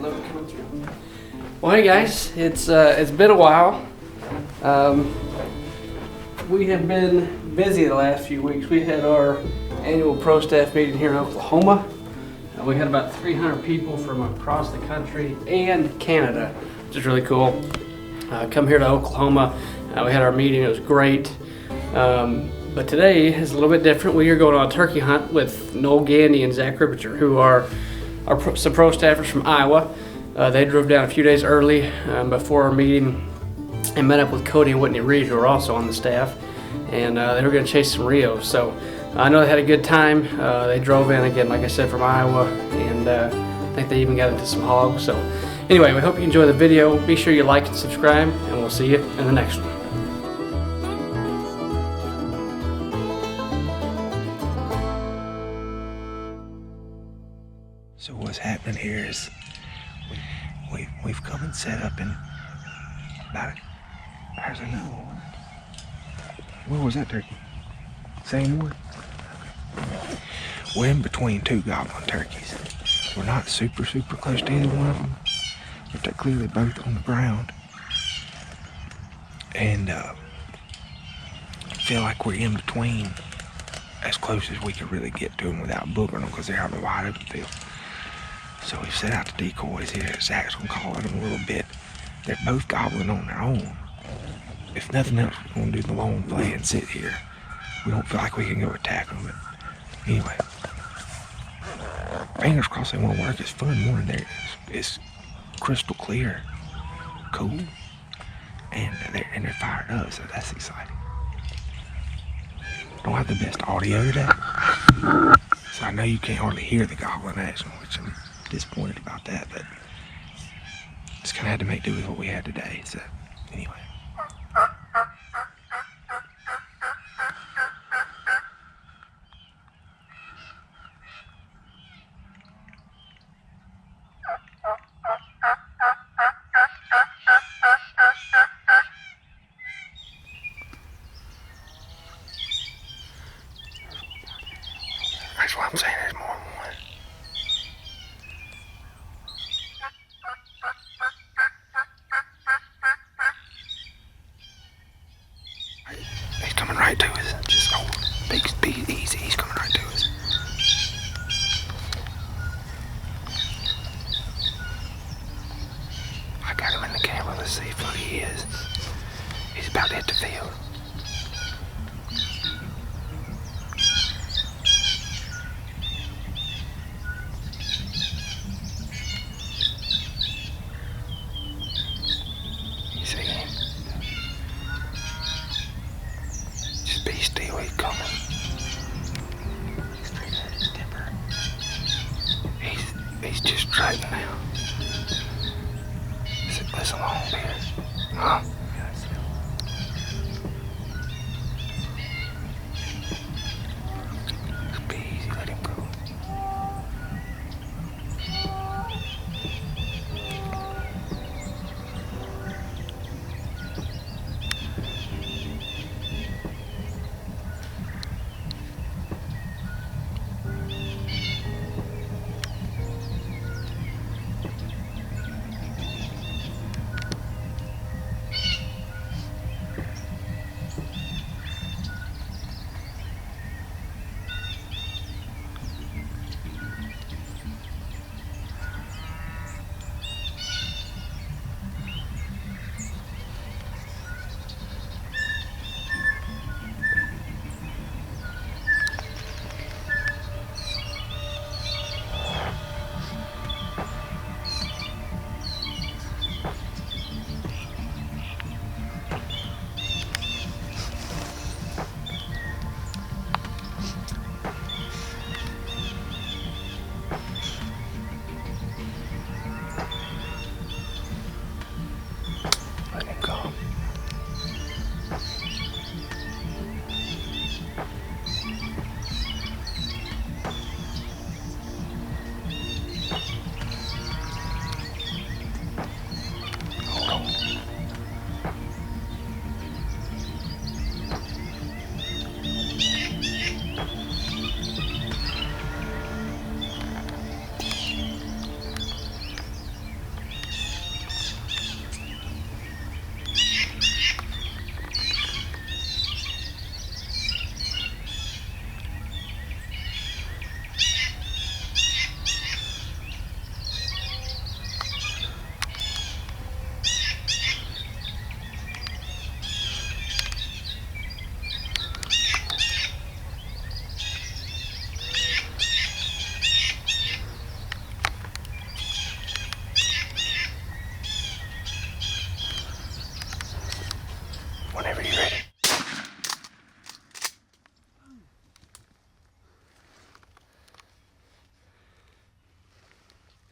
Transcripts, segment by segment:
load coming through. Well, hey guys, it's been a while. We have been busy the last few weeks. We had our annual pro staff meeting here in Oklahoma. We had about 300 people from across the country and Canada, which is really cool. Come here to Oklahoma. We had our meeting. It was great. But today is a little bit different. We are going on a turkey hunt with Noel Gandy and Zac Ripperger, who are some pro staffers from Iowa. They drove down a few days early before our meeting and met up with Cody and Whitney Reed, who are also on the staff, and they were going to chase some Rios. So I know they had a good time. They drove in again, like I said, from Iowa, and I think they even got into some hogs. So anyway, we hope you enjoy the video. Be sure you like and subscribe, and we'll see you in the next one. So what's happening here is we've come and set up in about, there's another one. Where was that turkey? Same one? We're in between two goblin turkeys. We're not super close to either one of them, but they're clearly both on the ground. And I feel like we're in between as close as we can really get to them without boogering them, because they're out in the wide open field. So we've set out the decoys here. Zach's gonna call at them a little bit. They're both gobbling on their own. If nothing else, we're gonna do the long play and sit here. We don't feel like we can go attack them, but anyway. Fingers crossed they won't work. It's fun morning there. It's crystal clear, cool, and they're fired up, so that's exciting. Don't have the best audio today, so I know you can't hardly hear the gobbling action, which I'm disappointed about that, but just kind of had to make do with what we had today. So anyway. That's what I'm saying. There's more than one. He's coming right to us. Just be easy. He's coming right to us. I got him in the camera. Let's see what he is. He's about to hit the field. You see him? Just be still, he's coming. Straight at his temper. He's just straight now. It's a long beard. Huh? Just be easy, let him go.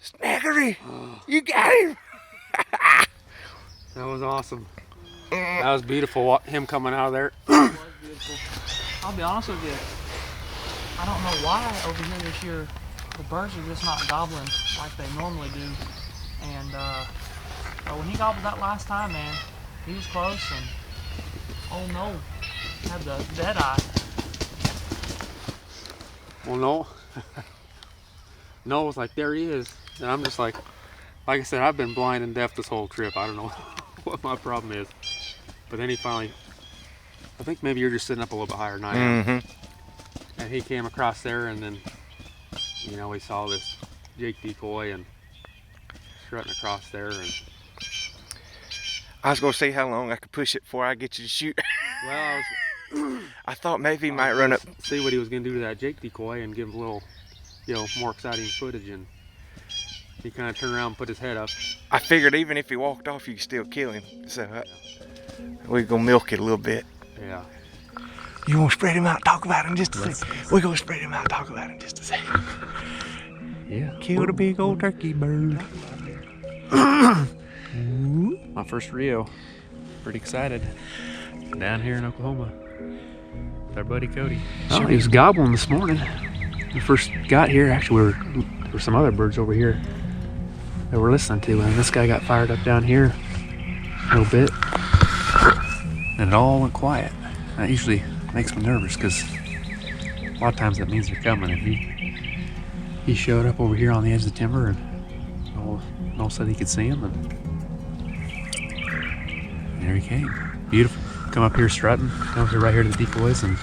Snackery! You got him! That was awesome. That was beautiful, him coming out of there. I'll be honest with you, I don't know why over here this year the birds are just not gobbling like they normally do. And but when he gobbled that last time, man, he was close, and oh no, had the dead eye. Well, no. Noel was like, there he is. And I'm just like I said, I've been blind and deaf this whole trip. I don't know what my problem is. But then he finally, I think maybe you're just sitting up a little bit higher than I am. And he came across there, and then, you know, we saw this Jake decoy and strutting across there. And I was gonna see how long I could push it before I get you to shoot. well, I thought maybe he might run up. See what he was gonna do to that Jake decoy and give him a little, you know, more exciting footage. And he kind of turned around and put his head up. I figured even if he walked off, you could still kill him. So we're gonna milk it a little bit. Yeah. You want to spread him out and talk about him just a second? We're going to spread him out and talk about him just a second. Yeah. Killed a big old turkey bird. My first Rio. Pretty excited. Down here in Oklahoma with our buddy Cody. Oh, he was gobbling this morning. When we first got here, actually there were some other birds over here that we're listening to, and this guy got fired up down here a little bit, and it all went quiet. That usually makes me nervous, because a lot of times that means they're coming. And he showed up over here on the edge of the timber, and Noel said he could see him, and there he came. Beautiful. Come up here strutting, come up here right here to the decoys, and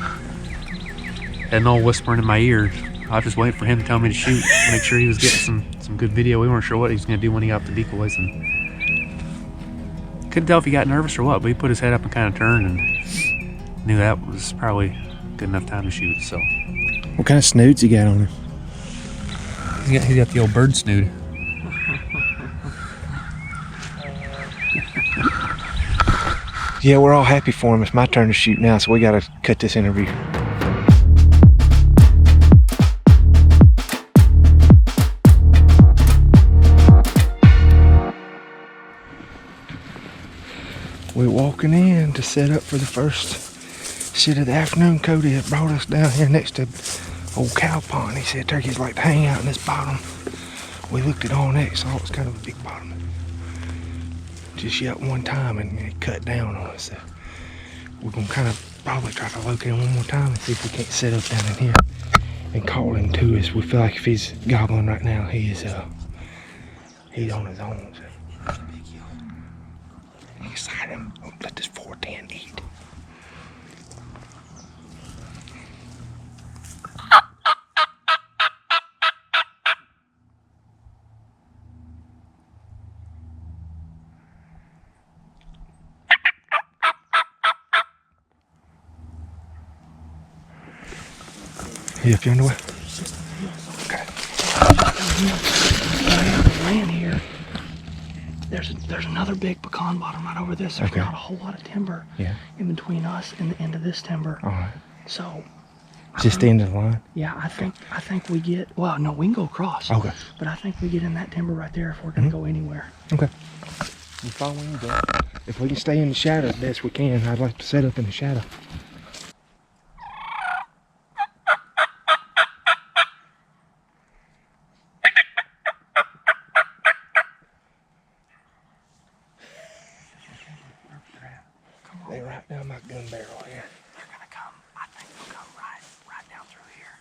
had Noel whispering in my ear. I was just waiting for him to tell me to shoot, make sure he was getting some good video. We weren't sure what he was going to do when he got the decoys, and couldn't tell if he got nervous or what, but he put his head up and kind of turned, and knew that was probably good enough time to shoot. So, What kind of snoods you got on him? he got the old bird snood. Yeah, we're all happy for him. It's my turn to shoot now, so we got to cut this interview. We're walking in to set up for the first sit of the afternoon. Cody had brought us down here next to old cow pond. He said turkeys like to hang out in this bottom. We looked at all next, saw it was kind of a big bottom. Just yet one time, and it cut down on us. So we're gonna kind of probably try to locate him one more time and see if we can't set up down in here and call him to us. We feel like if he's gobbling right now, he's on his own. So. Excited him. Let this 410 eat. You up your underwear? Okay. Land here. There's another big pecan bottom right over this. There's not a whole lot of timber in between us and the end of this timber. All right. So Just the end of the line? yeah, I think we get, well, no, we can go across. Okay. But I think we get in that timber right there if we're gonna go anywhere. Okay. You following me, Jack? If we can stay in the shadow as best we can, I'd like to set up in the shadow. They right down my gun barrel here. They're gonna come, I think they'll come right down through here.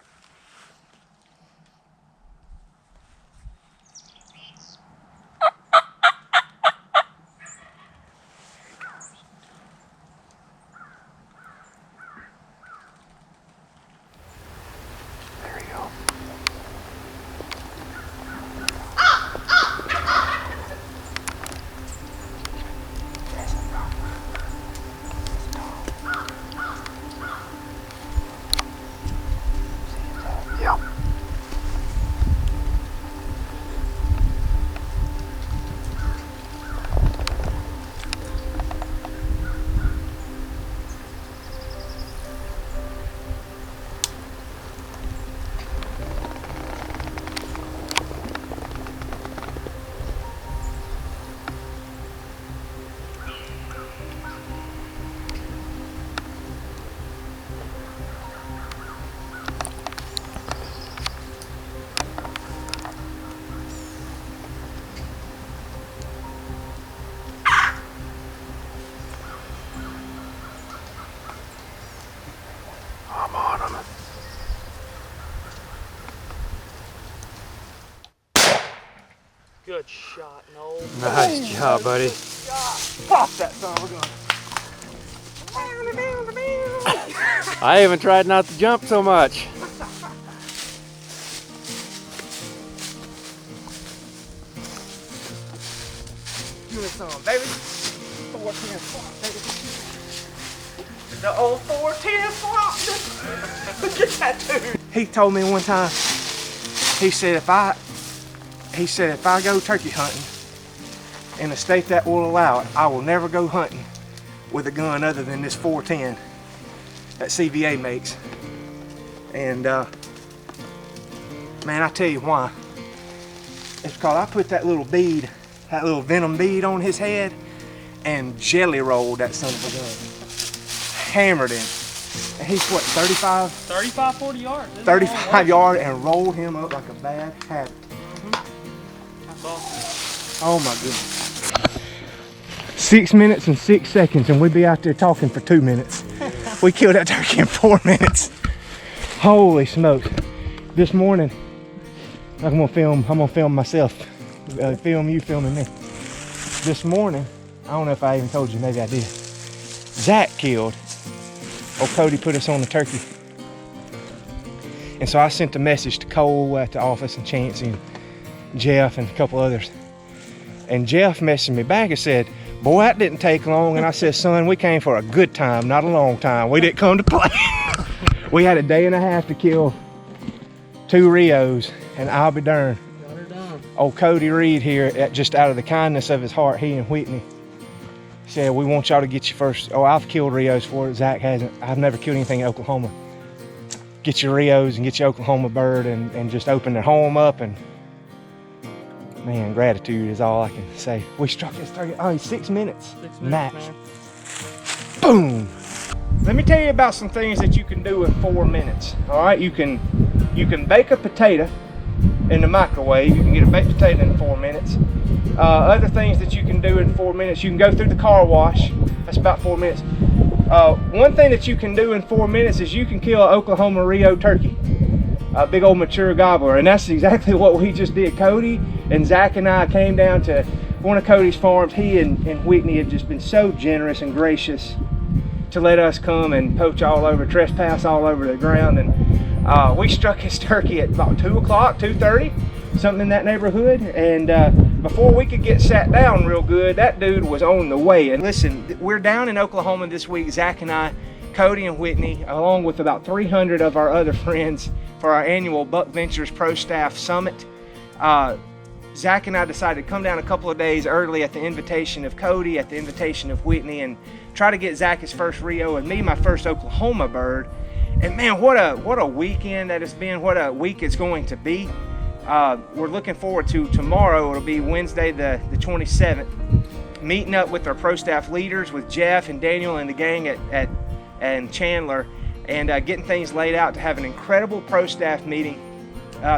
Good shot, Noel. Nice job, buddy. Pop that son of a gun. I even tried not to jump so much. Give me some, baby. 410 flop, baby. The old 410 flop. Look at that dude. He told me one time, he said if I go turkey hunting in a state that will allow it, I will never go hunting with a gun other than this 410 that CVA makes. And man, I tell you why. It's because I put that little bead, that little venom bead on his head and jelly rolled that son of a gun. Hammered him. And he's what, 35? 35, 40 yards. 35 yard and rolled him up like a bad habit. That's awesome. Oh my goodness. 6 minutes and 6 seconds and we'd be out there talking for 2 minutes. We killed that turkey in 4 minutes. Holy smokes. This morning, I'm gonna film myself. Film you filming me. This morning, I don't know if I even told you, maybe I did. Zac killed. Cody put us on the turkey. And so I sent a message to Cole at the office and Chance and Jeff and a couple others. And Jeff messaged me back and said, boy, that didn't take long. And I said, son, we came for a good time, not a long time. We didn't come to play. We had a day and a half to kill 2 Rios, and I'll be darned. Old Cody Reed here, just out of the kindness of his heart, he and Whitney said, we want y'all to get your first. Oh, I've killed Rios for it. Zac hasn't. I've never killed anything in Oklahoma. Get your Rios and get your Oklahoma bird and just open their home up. And man, gratitude is all I can say. We struck this target, 6 minutes, 6 minutes max. man. Boom. Let me tell you about some things that you can do in 4 minutes. All right, you can bake a potato in the microwave. You can get a baked potato in 4 minutes. Other things that you can do in 4 minutes, you can go through the car wash. That's about 4 minutes. One thing that you can do in 4 minutes is you can kill an Oklahoma Rio turkey, a big old mature gobbler, and that's exactly what we just did. Cody and Zac and I came down to one of Cody's farms. He and Whitney have just been so generous and gracious to let us come and poach all over, trespass all over the ground. And we struck his turkey at about 2 o'clock, 2:30, something in that neighborhood. And before we could get sat down real good, that dude was on the way. And listen, we're down in Oklahoma this week, Zac and I, Cody and Whitney, along with about 300 of our other friends for our annual Buckventures Prostaff Summit. Zac and I decided to come down a couple of days early at the invitation of Cody, at the invitation of Whitney, and try to get Zac his first Rio and me my first Oklahoma bird. And man, what a weekend that has been, what a week it's going to be. We're looking forward to tomorrow. It'll be Wednesday the 27th, meeting up with our pro staff leaders, with Jeff and Daniel and the gang and Chandler, and getting things laid out to have an incredible pro staff meeting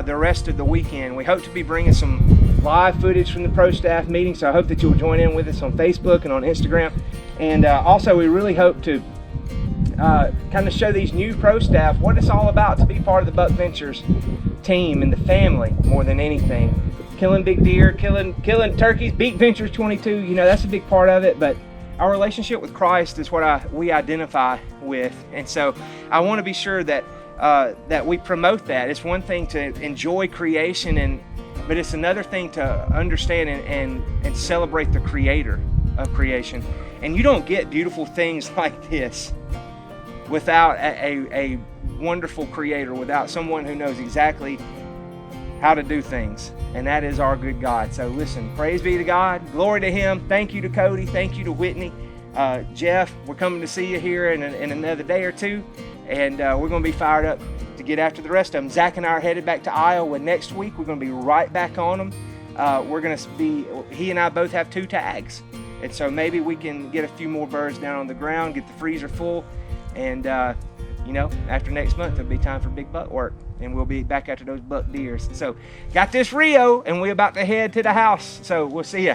the rest of the weekend. We hope to be bringing some live footage from the pro staff meeting, so I hope that you'll join in with us on Facebook and on Instagram. And also, we really hope to kind of show these new pro staff what it's all about to be part of the Buckventures team and the family more than anything. Killing big deer, killing turkeys, beat Ventures 22, you know, that's a big part of it, but our relationship with Christ is what we identify with. And so I want to be sure that that we promote that. It's one thing to enjoy creation, but it's another thing to understand and celebrate the creator of creation. And you don't get beautiful things like this without a wonderful creator, without someone who knows exactly how to do things, and that is our good God. So listen, praise be to God, glory to him. Thank you to Cody, thank you to Whitney. Jeff, we're coming to see you here in another day or two, and we're going to be fired up to get after the rest of them. Zac and I are headed back to Iowa next week. We're going to be right back on them. He and I both have 2 tags, and so maybe we can get a few more birds down on the ground, get the freezer full, and you know, after next month it'll be time for big buck work, and we'll be back after those buck deers. So got this Rio, and we're about to head to the house, so we'll see ya.